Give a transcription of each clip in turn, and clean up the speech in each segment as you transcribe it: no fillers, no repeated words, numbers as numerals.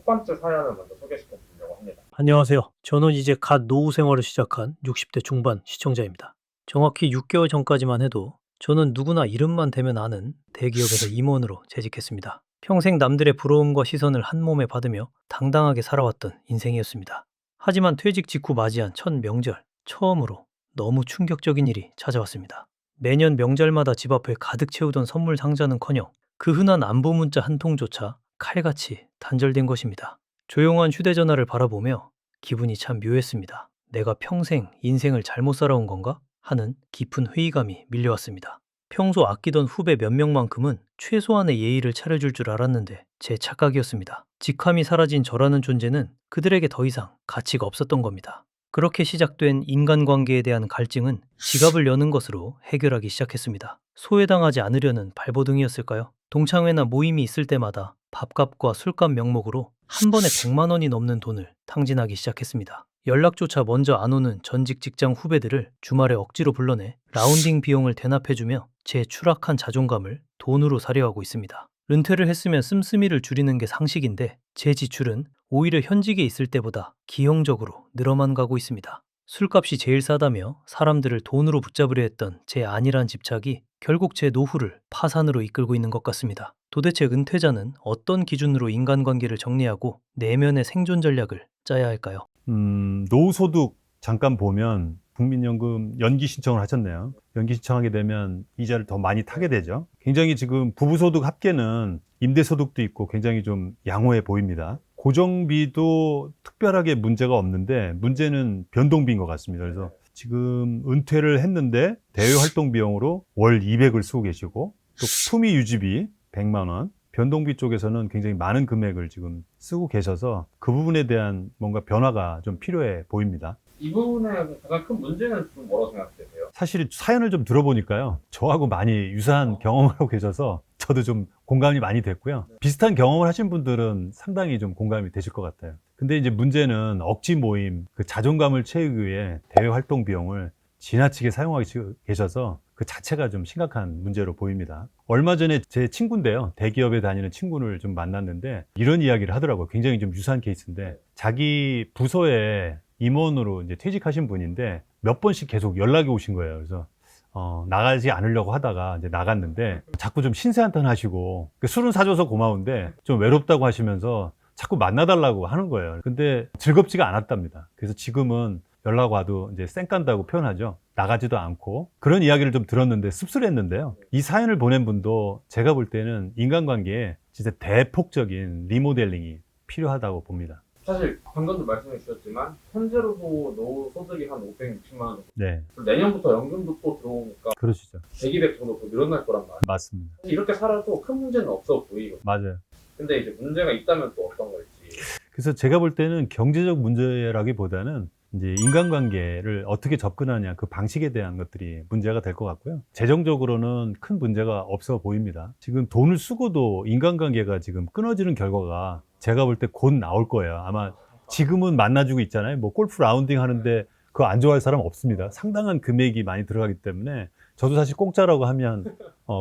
첫 번째 사연을 먼저 소개시켜 드리려고 합니다. 안녕하세요. 저는 이제 갓 노후 생활을 시작한 60대 중반 시청자입니다. 정확히 6개월 전까지만 해도 저는 누구나 이름만 대면 아는 대기업에서 임원으로 재직했습니다. 평생 남들의 부러움과 시선을 한 몸에 받으며 당당하게 살아왔던 인생이었습니다. 하지만 퇴직 직후 맞이한 첫 명절, 처음으로 너무 충격적인 일이 찾아왔습니다. 매년 명절마다 집 앞을 가득 채우던 선물 상자는커녕 그 흔한 안부 문자 한 통조차 칼같이 단절된 것입니다. 조용한 휴대전화를 바라보며 기분이 참 묘했습니다. 내가 평생 인생을 잘못 살아온 건가? 하는 깊은 회의감이 밀려왔습니다. 평소 아끼던 후배 몇 명만큼은 최소한의 예의를 차려줄 줄 알았는데 제 착각이었습니다. 직함이 사라진 저라는 존재는 그들에게 더 이상 가치가 없었던 겁니다. 그렇게 시작된 인간관계에 대한 갈증은 지갑을 여는 것으로 해결하기 시작했습니다. 소외당하지 않으려는 발버둥이었을까요? 동창회나 모임이 있을 때마다 밥값과 술값 명목으로 한 번에 100만 원이 넘는 돈을 탕진하기 시작했습니다. 연락조차 먼저 안 오는 전직 직장 후배들을 주말에 억지로 불러내 라운딩 비용을 대납해주며 제 추락한 자존감을 돈으로 사려 하고 있습니다. 은퇴를 했으면 씀씀이를 줄이는 게 상식인데 제 지출은 오히려 현직에 있을 때보다 기형적으로 늘어만 가고 있습니다. 술값이 제일 싸다며 사람들을 돈으로 붙잡으려 했던 제 안일한 집착이 결국 제 노후를 파산으로 이끌고 있는 것 같습니다. 도대체 은퇴자는 어떤 기준으로 인간관계를 정리하고 내면의 생존 전략을 짜야 할까요? 노후소득 잠깐 보면 국민연금 연기 신청을 하셨네요. 연기 신청하게 되면 이자를 더 많이 타게 되죠. 굉장히 지금 부부소득 합계는 임대소득도 있고 굉장히 좀 양호해 보입니다. 고정비도 특별하게 문제가 없는데 문제는 변동비인 것 같습니다. 그래서 지금 은퇴를 했는데 대외활동 비용으로 월 200을 쓰고 계시고 또 품위 유지비 100만 원, 변동비 쪽에서는 굉장히 많은 금액을 지금 쓰고 계셔서 그 부분에 대한 뭔가 변화가 좀 필요해 보입니다. 이 부분에 가장 큰 문제는 좀 뭐라고 생각되세요? 사실 사연을 좀 들어보니까요, 저하고 많이 유사한 경험을 하고 계셔서 저도 좀 공감이 많이 됐고요. 비슷한 경험을 하신 분들은 상당히 좀 공감이 되실 것 같아요. 근데 이제 문제는 억지 모임, 그 자존감을 채우기 위해 대외 활동 비용을 지나치게 사용하고 계셔서 그 자체가 좀 심각한 문제로 보입니다. 얼마 전에 제 친구인데요. 대기업에 다니는 친구를 좀 만났는데 이런 이야기를 하더라고요. 굉장히 좀 유사한 케이스인데 자기 부서에 임원으로 이제 퇴직하신 분인데 몇 번씩 계속 연락이 오신 거예요. 그래서 나가지 않으려고 하다가 이제 나갔는데 자꾸 좀 신세한탄 하시고 술은 사줘서 고마운데 좀 외롭다고 하시면서 자꾸 만나달라고 하는 거예요. 근데 즐겁지가 않았답니다. 그래서 지금은 연락 와도 이제 쌩 깐다고 표현하죠. 나가지도 않고 그런 이야기를 좀 들었는데 씁쓸했는데요. 이 사연을 보낸 분도 제가 볼 때는 인간관계에 진짜 대폭적인 리모델링이 필요하다고 봅니다. 사실 방금도 말씀해 주셨지만 현재로도 노후 소득이 한 560만 원 정도. 네, 내년부터 연금도 또 들어오니까 그러시죠. 100, 200 정도 더 늘어날 거란 말이에요. 맞습니다. 이렇게 살아도 큰 문제는 없어 보이거든요. 맞아요. 근데 이제 문제가 있다면 또 어떤 걸지. 그래서 제가 볼 때는 경제적 문제라기보다는 이제 인간관계를 어떻게 접근하냐 그 방식에 대한 것들이 문제가 될 것 같고요. 재정적으로는 큰 문제가 없어 보입니다. 지금 돈을 쓰고도 인간관계가 지금 끊어지는 결과가 제가 볼 때 곧 나올 거예요. 아마 지금은 만나주고 있잖아요. 뭐 골프 라운딩 하는데 그거 안 좋아할 사람 없습니다. 상당한 금액이 많이 들어가기 때문에 저도 사실 공짜라고 하면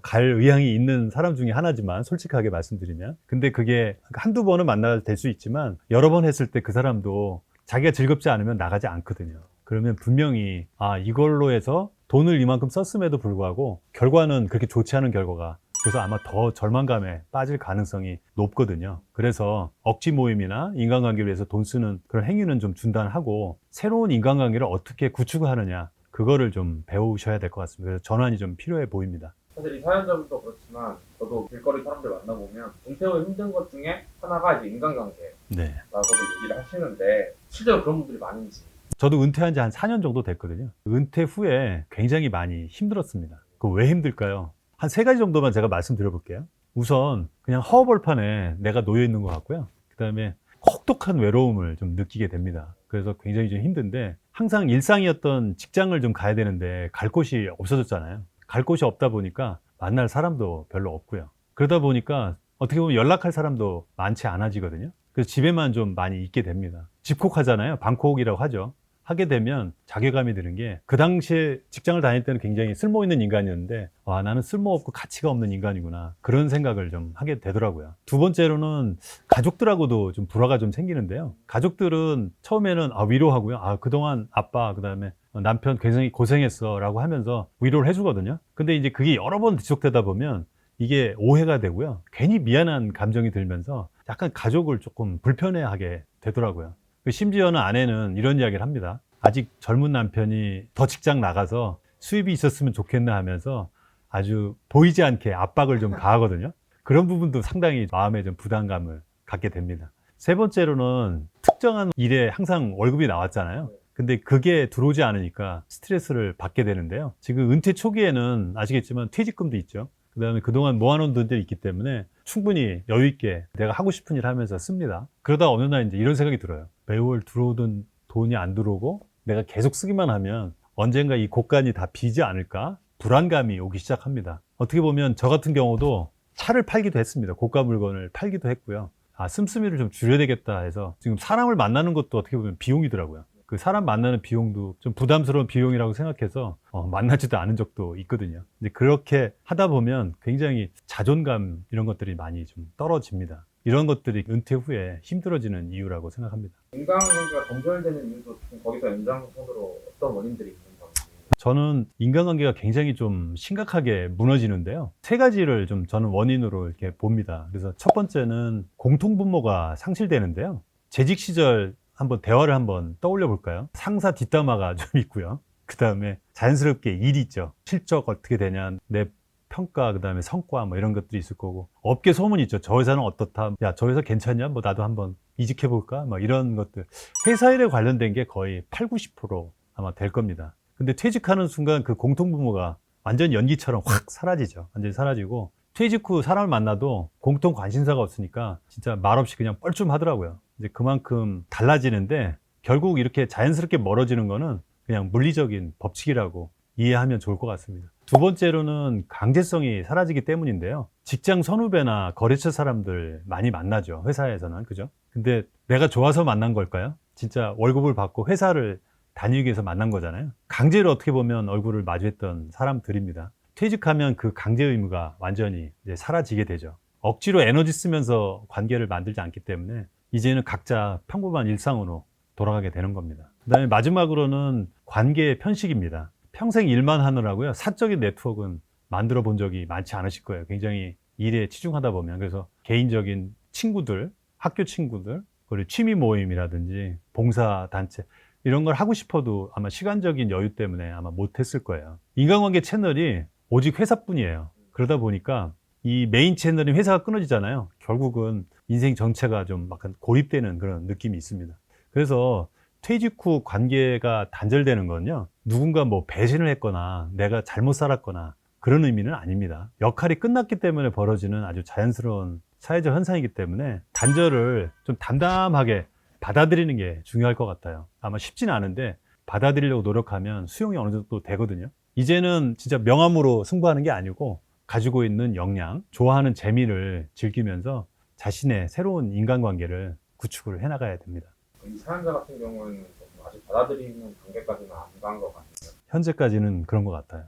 갈 의향이 있는 사람 중에 하나지만 솔직하게 말씀드리면 근데 그게 한두 번은 만나야 될 수 있지만 여러 번 했을 때 그 사람도 자기가 즐겁지 않으면 나가지 않거든요. 그러면 분명히 이걸로 해서 돈을 이만큼 썼음에도 불구하고 결과는 그렇게 좋지 않은 결과가 그래서 아마 더 절망감에 빠질 가능성이 높거든요. 그래서 억지 모임이나 인간관계를 위해서 돈 쓰는 그런 행위는 좀 중단하고 새로운 인간관계를 어떻게 구축하느냐 그거를 좀 배우셔야 될 것 같습니다. 그래서 전환이 좀 필요해 보입니다. 사실 이 사연자분도 그렇지만 저도 길거리 사람들 만나보면 은퇴 후 힘든 것 중에 하나가 이제 인간관계라고도 네. 얘기를 하시는데 실제로 그런 분들이 많은지. 저도 은퇴한 지 한 4년 정도 됐거든요. 은퇴 후에 굉장히 많이 힘들었습니다. 그 왜 힘들까요? 한 3가지 정도만 제가 말씀드려볼게요. 우선 그냥 허허벌판에 내가 놓여 있는 것 같고요. 그 다음에 혹독한 외로움을 좀 느끼게 됩니다. 그래서 굉장히 좀 힘든데 항상 일상이었던 직장을 좀 가야 되는데 갈 곳이 없어졌잖아요. 갈 곳이 없다 보니까 만날 사람도 별로 없고요. 그러다 보니까 어떻게 보면 연락할 사람도 많지 않아지거든요. 그래서 집에만 좀 많이 있게 됩니다. 집콕하잖아요. 방콕이라고 하죠. 하게 되면 자괴감이 드는 게 그 당시에 직장을 다닐 때는 굉장히 쓸모 있는 인간이었는데 와, 나는 쓸모없고 가치가 없는 인간이구나. 그런 생각을 좀 하게 되더라고요. 두 번째로는 가족들하고도 좀 불화가 좀 생기는데요. 가족들은 처음에는 위로하고요. 그동안 아빠, 그다음에 남편 굉장히 고생했어 라고 하면서 위로를 해주거든요. 근데 이제 그게 여러 번 지속되다 보면 이게 오해가 되고요. 괜히 미안한 감정이 들면서 약간 가족을 조금 불편해하게 되더라고요. 심지어는 아내는 이런 이야기를 합니다. 아직 젊은 남편이 더 직장 나가서 수입이 있었으면 좋겠나 하면서 아주 보이지 않게 압박을 좀 가하거든요. 그런 부분도 상당히 마음에 좀 부담감을 갖게 됩니다. 세 번째로는 특정한 일에 항상 월급이 나왔잖아요. 근데 그게 들어오지 않으니까 스트레스를 받게 되는데요. 지금 은퇴 초기에는 아시겠지만 퇴직금도 있죠. 그 다음에 그동안 모아놓은 돈들이 있기 때문에 충분히 여유있게 내가 하고 싶은 일 하면서 씁니다. 그러다 어느 날 이제 이런 생각이 들어요. 매월 들어오던 돈이 안 들어오고 내가 계속 쓰기만 하면 언젠가 이 곳간이 다 비지 않을까? 불안감이 오기 시작합니다. 어떻게 보면 저 같은 경우도 차를 팔기도 했습니다. 고가 물건을 팔기도 했고요. 씀씀이를 좀 줄여야 되겠다 해서 지금 사람을 만나는 것도 어떻게 보면 비용이더라고요. 그 사람 만나는 비용도 좀 부담스러운 비용이라고 생각해서 만나지도 않은 적도 있거든요. 이제 그렇게 하다 보면 굉장히 자존감 이런 것들이 많이 좀 떨어집니다. 이런 것들이 은퇴 후에 힘들어지는 이유라고 생각합니다. 인간관계가 단절되는 이유도 좀 거기서 연장선으로 어떤 원인들이 있는 건지. 저는 인간관계가 굉장히 좀 심각하게 무너지는데요. 세 가지를 좀 저는 원인으로 이렇게 봅니다. 그래서 첫 번째는 공통분모가 상실되는데요. 재직 시절 한번 대화를 한번 떠올려 볼까요? 상사 뒷담화가 좀 있고요. 그 다음에 자연스럽게 일이 있죠. 실적 어떻게 되냐, 내 평가, 그 다음에 성과 뭐 이런 것들이 있을 거고, 업계 소문이 있죠. 저 회사는 어떻다, 야, 저 회사 괜찮냐, 뭐 나도 한번 이직해 볼까, 뭐 이런 것들. 회사 일에 관련된 게 거의 80~90% 아마 될 겁니다. 근데 퇴직하는 순간 그 공통분모가 완전 연기처럼 확 사라지죠. 완전히 사라지고, 퇴직 후 사람을 만나도 공통 관심사가 없으니까 진짜 말없이 그냥 뻘쭘하더라고요. 이제 그만큼 달라지는데, 결국 이렇게 자연스럽게 멀어지는 거는 그냥 물리적인 법칙이라고 이해하면 좋을 것 같습니다. 두 번째로는 강제성이 사라지기 때문인데요. 직장 선후배나 거래처 사람들 많이 만나죠. 회사에서는. 그죠? 근데 내가 좋아서 만난 걸까요? 진짜 월급을 받고 회사를 다니기 위해서 만난 거잖아요. 강제로 어떻게 보면 얼굴을 마주했던 사람들입니다. 퇴직하면 그 강제 의무가 완전히 이제 사라지게 되죠. 억지로 에너지 쓰면서 관계를 만들지 않기 때문에 이제는 각자 평범한 일상으로 돌아가게 되는 겁니다. 그 다음에 마지막으로는 관계의 편식입니다. 평생 일만 하느라고요. 사적인 네트워크는 만들어 본 적이 많지 않으실 거예요. 굉장히 일에 치중하다 보면. 그래서 개인적인 친구들, 학교 친구들, 그리고 취미 모임이라든지 봉사단체 이런 걸 하고 싶어도 아마 시간적인 여유 때문에 아마 못했을 거예요. 인간관계 채널이 오직 회사뿐이에요. 그러다 보니까 이 메인 채널인 회사가 끊어지잖아요. 결국은 인생 전체가 좀 약간 고립되는 그런 느낌이 있습니다. 그래서 퇴직 후 관계가 단절되는 건요, 누군가 뭐 배신을 했거나 내가 잘못 살았거나 그런 의미는 아닙니다. 역할이 끝났기 때문에 벌어지는 아주 자연스러운 사회적 현상이기 때문에 단절을 좀 담담하게 받아들이는 게 중요할 것 같아요. 아마 쉽지는 않은데 받아들이려고 노력하면 수용이 어느 정도 되거든요. 이제는 진짜 명함으로 승부하는 게 아니고 가지고 있는 역량, 좋아하는 재미를 즐기면서 자신의 새로운 인간관계를 구축을 해나가야 됩니다. 이 사연자 같은 경우에는 좀 아직 받아들이는 단계까지는 안 간 것 같아요. 현재까지는 그런 것 같아요.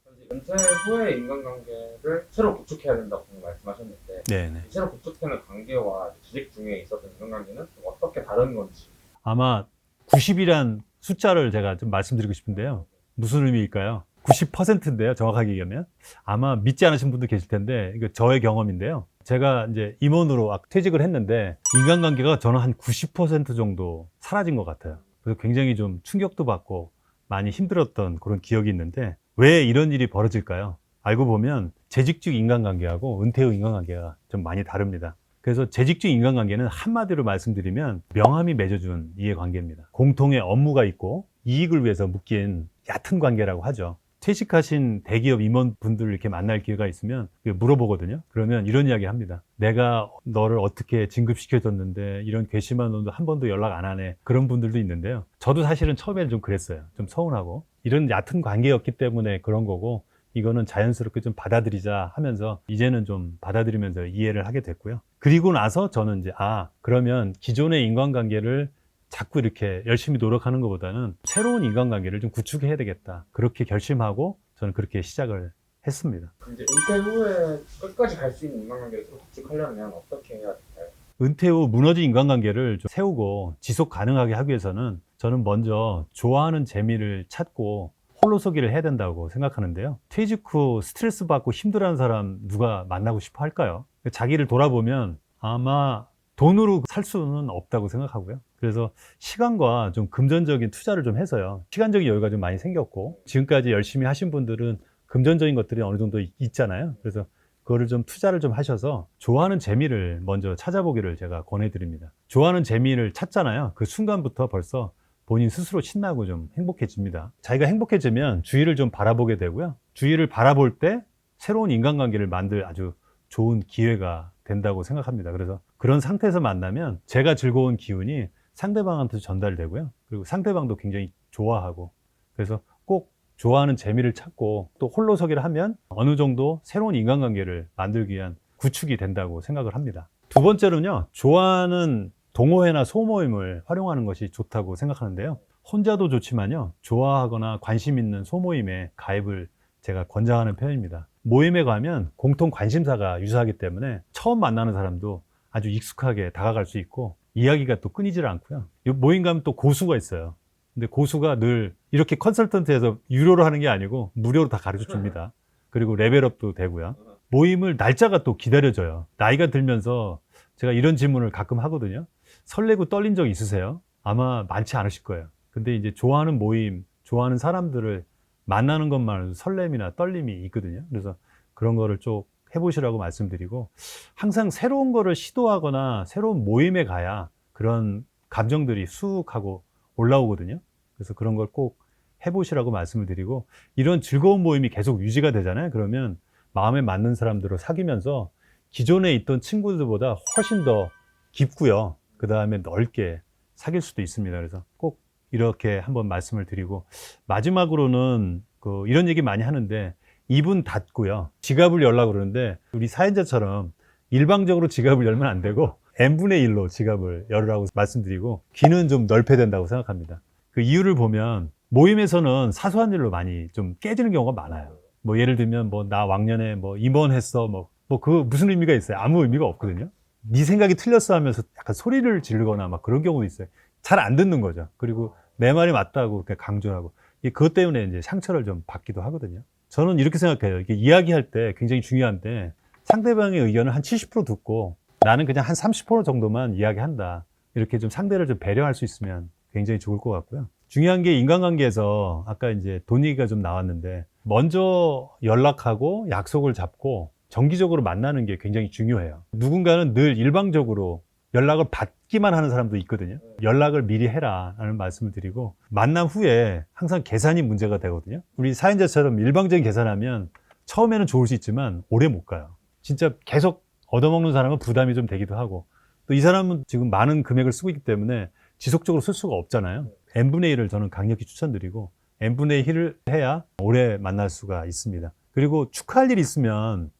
현재 은퇴 후의 인간관계를 새로 구축해야 된다고 말씀하셨는데, 네네. 이 새로 구축되는 관계와 재직 중에 있었던 인간관계는 좀 어떻게 다른 건지. 아마 90이란 숫자를 제가 좀 말씀드리고 싶은데요. 무슨 의미일까요? 90%인데요. 정확하게 얘기하면. 아마 믿지 않으신 분도 계실 텐데, 이거 저의 경험인데요. 제가 이제 임원으로 퇴직을 했는데, 인간관계가 저는 한 90% 정도 사라진 것 같아요. 그래서 굉장히 좀 충격도 받고 많이 힘들었던 그런 기억이 있는데, 왜 이런 일이 벌어질까요? 알고 보면 재직 중 인간관계하고 은퇴 후 인간관계가 좀 많이 다릅니다. 그래서 재직 중 인간관계는 한마디로 말씀드리면 명함이 맺어준 이해관계입니다. 공통의 업무가 있고 이익을 위해서 묶인 얕은 관계라고 하죠. 퇴직하신 대기업 임원분들을 이렇게 만날 기회가 있으면 물어보거든요. 그러면 이런 이야기 합니다. 내가 너를 어떻게 진급시켜줬는데 이런 괘씸한 놈도 한 번도 연락 안 하네. 그런 분들도 있는데요. 저도 사실은 처음에는 좀 그랬어요. 좀 서운하고. 이런 얕은 관계였기 때문에 그런 거고, 이거는 자연스럽게 좀 받아들이자 하면서 이제는 좀 받아들이면서 이해를 하게 됐고요. 그리고 나서 저는 이제 그러면 기존의 인간관계를 자꾸 이렇게 열심히 노력하는 것보다는 새로운 인간관계를 좀 구축해야 되겠다. 그렇게 결심하고 저는 그렇게 시작을 했습니다. 이제 은퇴 후에 끝까지 갈 수 있는 인간관계를 구축하려면 어떻게 해야 될까요? 은퇴 후 무너진 인간관계를 좀 세우고 지속 가능하게 하기 위해서는 저는 먼저 좋아하는 재미를 찾고 홀로서기를 해야 된다고 생각하는데요. 퇴직 후 스트레스 받고 힘들어하는 사람 누가 만나고 싶어 할까요? 자기를 돌아보면 아마 돈으로 살 수는 없다고 생각하고요. 그래서 시간과 좀 금전적인 투자를 좀 해서요. 시간적인 여유가 좀 많이 생겼고 지금까지 열심히 하신 분들은 금전적인 것들이 어느 정도 있잖아요. 그래서 그거를 좀 투자를 좀 하셔서 좋아하는 재미를 먼저 찾아보기를 제가 권해드립니다. 좋아하는 재미를 찾잖아요. 그 순간부터 벌써 본인 스스로 신나고 좀 행복해집니다. 자기가 행복해지면 주위를 좀 바라보게 되고요. 주위를 바라볼 때 새로운 인간관계를 만들 아주 좋은 기회가 된다고 생각합니다. 그래서 그런 상태에서 만나면 제가 즐거운 기운이 상대방한테 전달되고요. 그리고 상대방도 굉장히 좋아하고 그래서 꼭 좋아하는 재미를 찾고 또 홀로서기를 하면 어느 정도 새로운 인간관계를 만들기 위한 구축이 된다고 생각을 합니다. 두 번째로는요, 좋아하는 동호회나 소모임을 활용하는 것이 좋다고 생각하는데요. 혼자도 좋지만요, 좋아하거나 관심 있는 소모임에 가입을 제가 권장하는 편입니다. 모임에 가면 공통 관심사가 유사하기 때문에 처음 만나는 사람도 아주 익숙하게 다가갈 수 있고 이야기가 또 끊이질 않고요. 이 모임 가면 또 고수가 있어요. 근데 고수가 늘 이렇게 컨설턴트에서 유료로 하는 게 아니고 무료로 다 가르쳐 줍니다. 그리고 레벨업도 되고요. 모임을 날짜가 또 기다려져요. 나이가 들면서 제가 이런 질문을 가끔 하거든요. 설레고 떨린 적 있으세요? 아마 많지 않으실 거예요. 근데 이제 좋아하는 모임, 좋아하는 사람들을 만나는 것만으로도 설렘이나 떨림이 있거든요. 그래서 그런 거를 쭉 해보시라고 말씀드리고 항상 새로운 거를 시도하거나 새로운 모임에 가야 그런 감정들이 수욱하고 올라오거든요. 그래서 그런 걸 꼭 해보시라고 말씀을 드리고 이런 즐거운 모임이 계속 유지가 되잖아요. 그러면 마음에 맞는 사람들을 사귀면서 기존에 있던 친구들보다 훨씬 더 깊고요. 그 다음에 넓게 사귈 수도 있습니다. 그래서 꼭 이렇게 한번 말씀을 드리고 마지막으로는 이런 얘기 많이 하는데 입은 닫고요. 지갑을 열라고 그러는데 우리 사연자처럼 일방적으로 지갑을 열면 안 되고 n분의 1로 지갑을 열으라고 말씀드리고 귀는 좀 넓혀야 된다고 생각합니다. 그 이유를 보면 모임에서는 사소한 일로 많이 좀 깨지는 경우가 많아요. 뭐 예를 들면 뭐 나 왕년에 뭐 임원했어 뭐 그 무슨 의미가 있어요? 아무 의미가 없거든요. 네 생각이 틀렸어 하면서 약간 소리를 지르거나 막 그런 경우도 있어요. 잘 안 듣는 거죠. 그리고 내 말이 맞다고 그렇게 강조하고 그것 때문에 이제 상처를 좀 받기도 하거든요. 저는 이렇게 생각해요. 이게 이야기할 때 굉장히 중요한데 상대방의 의견을 한 70% 듣고 나는 그냥 한 30% 정도만 이야기한다. 이렇게 좀 상대를 좀 배려할 수 있으면 굉장히 좋을 것 같고요. 중요한 게 인간관계에서 아까 이제 돈 얘기가 좀 나왔는데 먼저 연락하고 약속을 잡고 정기적으로 만나는 게 굉장히 중요해요. 누군가는 늘 일방적으로 연락을 받기만 하는 사람도 있거든요. 연락을 미리 해라 라는 말씀을 드리고 만남 후에 항상 계산이 문제가 되거든요. 우리 사연자처럼 일방적인 계산하면 처음에는 좋을 수 있지만 오래 못 가요. 진짜 계속 얻어먹는 사람은 부담이 좀 되기도 하고 또 이 사람은 지금 많은 금액을 쓰고 있기 때문에 지속적으로 쓸 수가 없잖아요. n분의 1을 저는 강력히 추천드리고 n분의 1을 해야 오래 만날 수가 있습니다. 그리고 축하할 일이 있으면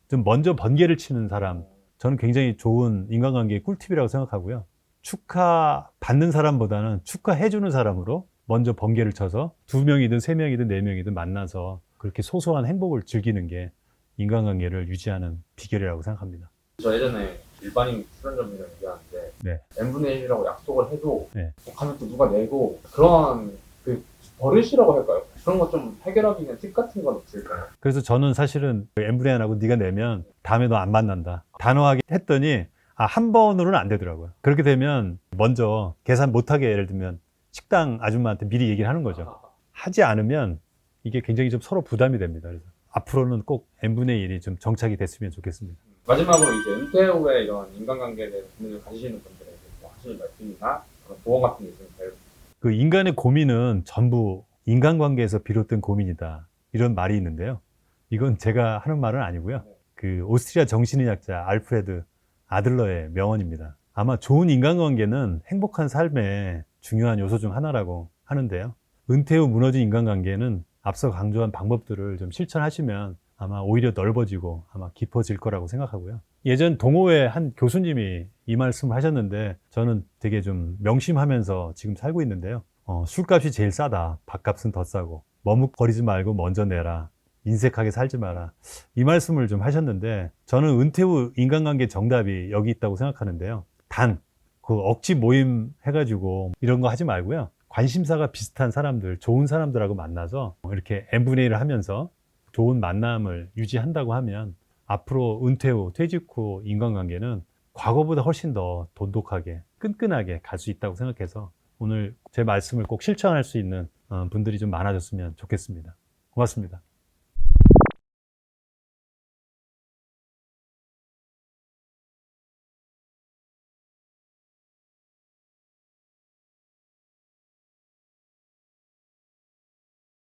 좀 먼저 번개를 치는 사람 저는 굉장히 좋은 인간관계의 꿀팁이라고 생각하고요. 축하 받는 사람보다는 축하해주는 사람으로 먼저 번개를 쳐서 2명이든 3명이든 4명이든 만나서 그렇게 소소한 행복을 즐기는 게 인간관계를 유지하는 비결이라고 생각합니다. 저 예전에 일반인 출연자분이랑 얘기하는데 네. n분의 1이라고 약속을 해도 네. 가면 또 누가 내고 그런 그 버릇이라고 할까요? 그런 거 좀 해결하기 위한 팁 같은 건 없을까요? 그래서 저는 사실은 n분의 1하고 네가 내면 다음에 너 안 만난다. 단호하게 했더니 한 번으로는 안 되더라고요. 그렇게 되면 먼저 계산 못하게 예를 들면 식당 아줌마한테 미리 얘기를 하는 거죠. 하지 않으면 이게 굉장히 좀 서로 부담이 됩니다. 그래서 앞으로는 꼭 n분의 1이 좀 정착이 됐으면 좋겠습니다. 마지막으로 이제 은퇴 후에 이런 인간관계에 대해서 고민을 가지시는 분들에게 뭐 하실 말씀이나 그런 조언 같은 게 있으면 잘 그 인간의 고민은 전부 인간관계에서 비롯된 고민이다. 이런 말이 있는데요. 이건 제가 하는 말은 아니고요. 그 오스트리아 정신의학자 알프레드 아들러의 명언입니다. 아마 좋은 인간관계는 행복한 삶의 중요한 요소 중 하나라고 하는데요. 은퇴 후 무너진 인간관계는 앞서 강조한 방법들을 좀 실천하시면 아마 오히려 넓어지고 아마 깊어질 거라고 생각하고요. 예전 동호회 한 교수님이 이 말씀을 하셨는데 저는 되게 좀 명심하면서 지금 살고 있는데요. 술값이 제일 싸다. 밥값은 더 싸고. 머뭇거리지 말고 먼저 내라. 인색하게 살지 마라. 이 말씀을 좀 하셨는데 저는 은퇴 후 인간관계 정답이 여기 있다고 생각하는데요. 단, 그 억지 모임 해가지고 이런 거 하지 말고요. 관심사가 비슷한 사람들, 좋은 사람들하고 만나서 이렇게 n분의 1을 하면서 좋은 만남을 유지한다고 하면 앞으로 은퇴 후, 퇴직 후 인간관계는 과거보다 훨씬 더 돈독하게, 끈끈하게 갈 수 있다고 생각해서 오늘 제 말씀을 꼭 실천할 수 있는 분들이 좀 많아졌으면 좋겠습니다. 고맙습니다.